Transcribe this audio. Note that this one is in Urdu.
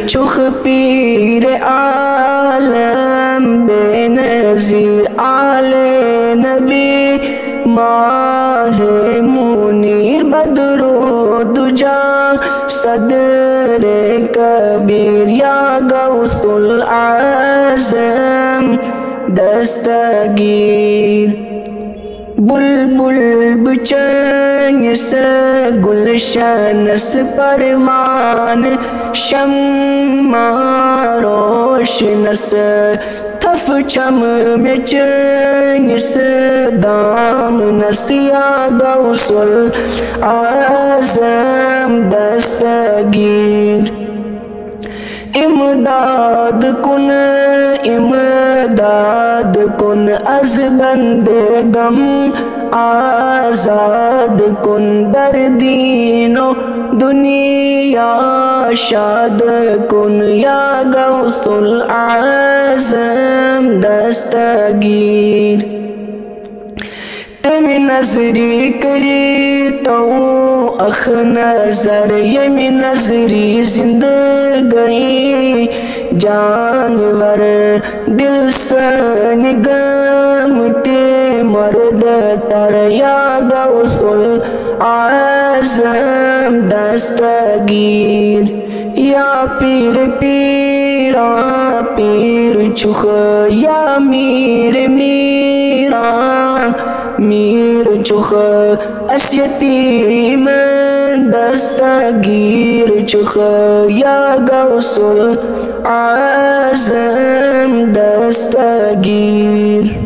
چخ پیر عالم بے نظیر آل نبی ماہ منیر بدر و دجا صدر کبیر یا غوث العظم دستگیر بلبل بچنس گلشنس پروان شمع روشنس تف چم میں چنس دامنس یا غوث العظم دستگیر امداد کن از بند غم آزاد کن در دین و دنیا شاد کن یا غوث العظم دستگیر تم نظری کری تو اخ نظر یمی نظری زندگی جانور دل سن گمتے مرد تر یا غوث العظم دستگیر یا پیر پیرا پیر چخ یا میر میرا میر چخ اس یتیم دستگیر چخ یا غوث العظم دستگیر